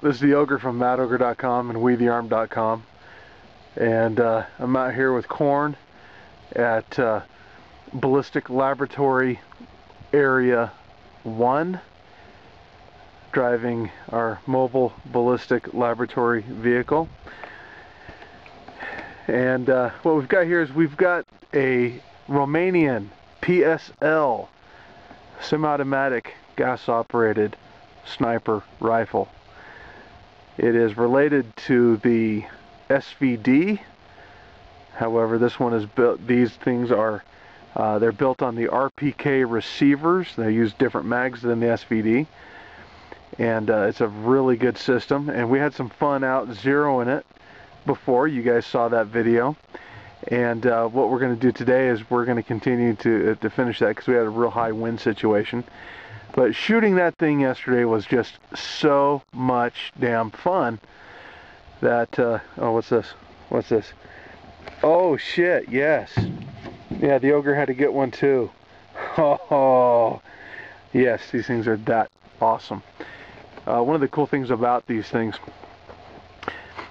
This is the Ogre from MattOgre.com and WeTheArm.com, and I'm out here with Khorne at Ballistic Laboratory Area 1, driving our mobile ballistic laboratory vehicle. And what we've got here is we've got a Romanian PSL semi-automatic gas-operated sniper rifle. It is related to the SVD. However, this one is built, these things are they're built on the RPK receivers. They use different mags than the SVD, and it's a really good system, and we had some fun out zeroing it before. You guys saw that video, and what we're going to do today is we're going to continue to finish that because we had a real high wind situation. But shooting that thing yesterday was just so much damn fun that, oh, what's this? What's this? Oh, shit, yes. Yeah, the Ogre had to get one too. Oh, yes, these things are that awesome. One of the cool things about these things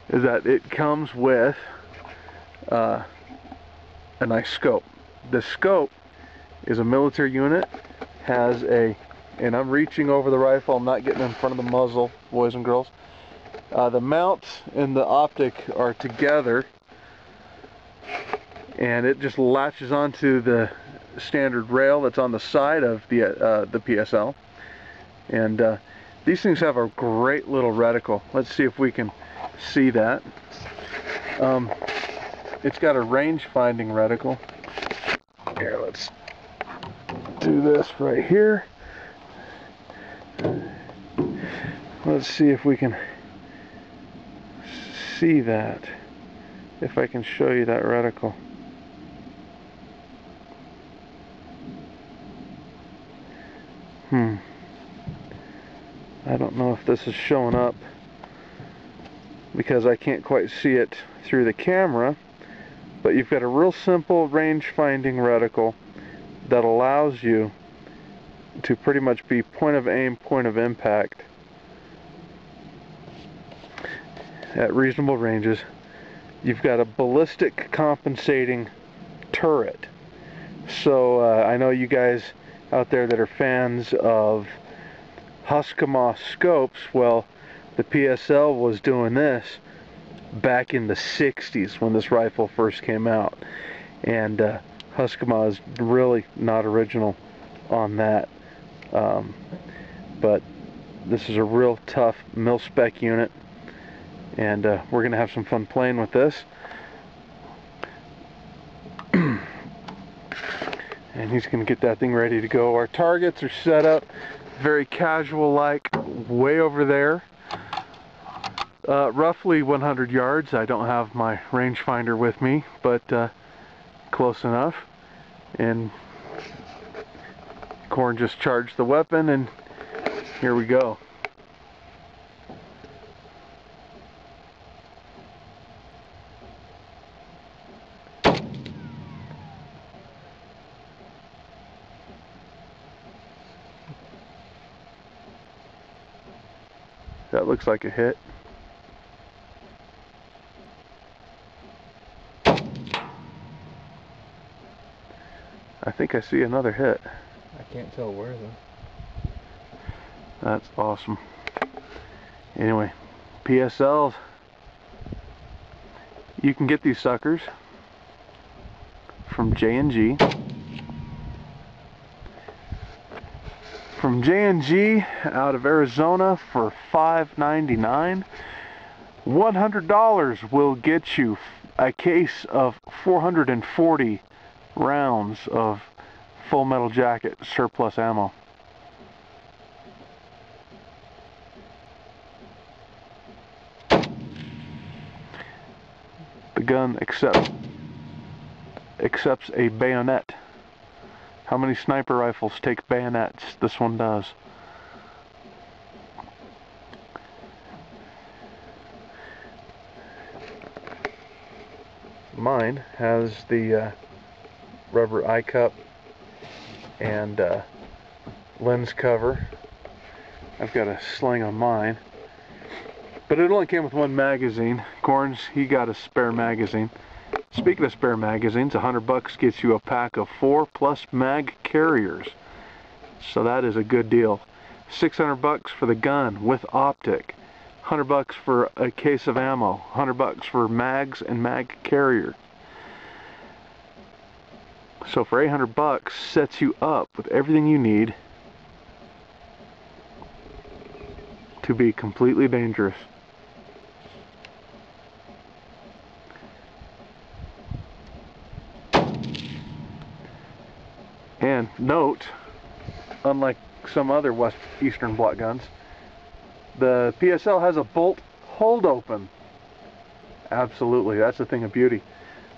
is that it comes with a nice scope. The scope is a military unit, has a, and I'm reaching over the rifle, I'm not getting in front of the muzzle, boys and girls. The mounts and the optic are together, and it just latches onto the standard rail that's on the side of the PSL. And these things have a great little reticle. Let's see if we can see that. It's got a range-finding reticle. Here, let's do this right here. Let's see if we can see that, if I can show you that reticle. I don't know if this is showing up because I can't quite see it through the camera, but you've got a real simple range-finding reticle that allows you to pretty much be point of aim, point of impact at reasonable ranges. You've got a ballistic compensating turret. So I know you guys out there that are fans of Huskama scopes. Well, the PSL was doing this back in the 60s when this rifle first came out, and Huskama is really not original on that. But this is a real tough mil-spec unit, and we're going to have some fun playing with this. And he's going to get that thing ready to go. Our targets are set up very casual-like, way over there. Roughly 100 yards. I don't have my rangefinder with me, but close enough. And Khorne just charged the weapon, and here we go. That looks like a hit. I think I see another hit. I can't tell where though. That's awesome. Anyway, PSLs. You can get these suckers from J&G. From J&G out of Arizona for $5.99. $100 will get you a case of 440 rounds of Full Metal Jacket surplus ammo. The gun accepts a bayonet. How many sniper rifles take bayonets? This one does. Mine has the rubber eye cup and lens cover. I've got a sling on mine. But it only came with one magazine. Khorne's, he got a spare magazine. Speaking of spare magazines, $100 gets you a pack of 4+ mag carriers. So that is a good deal. $600 for the gun with optic. $100 for a case of ammo. $100 for mags and mag carriers. So for $800 sets you up with everything you need to be completely dangerous. And note, unlike some other West Eastern Bloc guns, the PSL has a bolt hold open. Absolutely, that's a thing of beauty.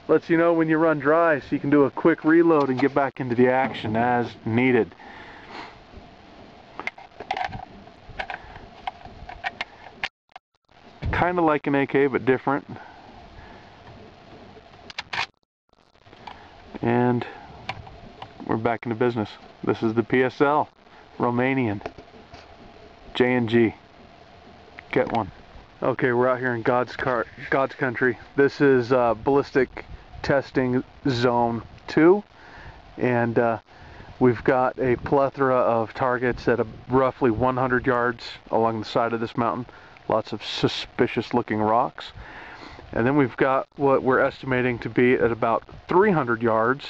Lets you know when you run dry so you can do a quick reload and get back into the action as needed. Kind of like an AK, but different. And we're back into business. This is the PSL Romanian J&G. Get one. Okay, we're out here in God's country. This is ballistic testing zone 2, and we've got a plethora of targets at roughly 100 yards along the side of this mountain. Lots of suspicious looking rocks. And then we've got what we're estimating to be at about 300 yards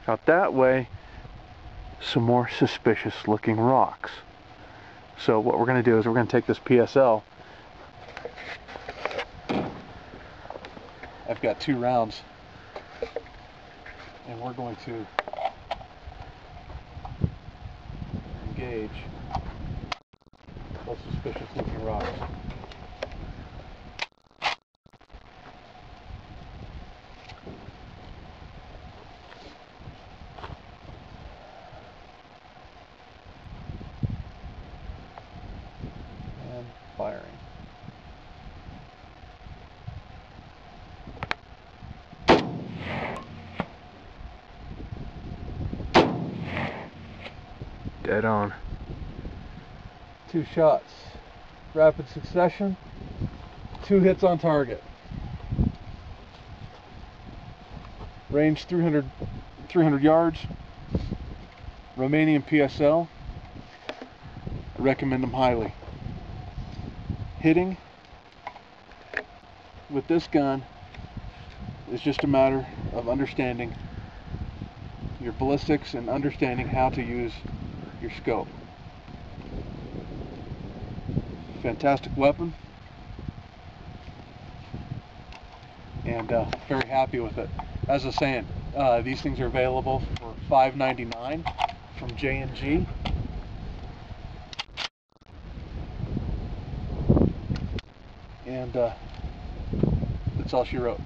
out that way, some more suspicious looking rocks. So what we're going to do is we're going to take this PSL. I've got 2 rounds, and we're going to engage those suspicious looking rocks. And firing. Dead on. 2 shots, rapid succession, 2 hits on target. Range 300 yards. Romanian PSL. I recommend them highly. Hitting with this gun is just a matter of understanding your ballistics and understanding how to use your scope. Fantastic weapon, and very happy with it. As I was saying, these things are available for $5.99 from J&G. And that's all she wrote.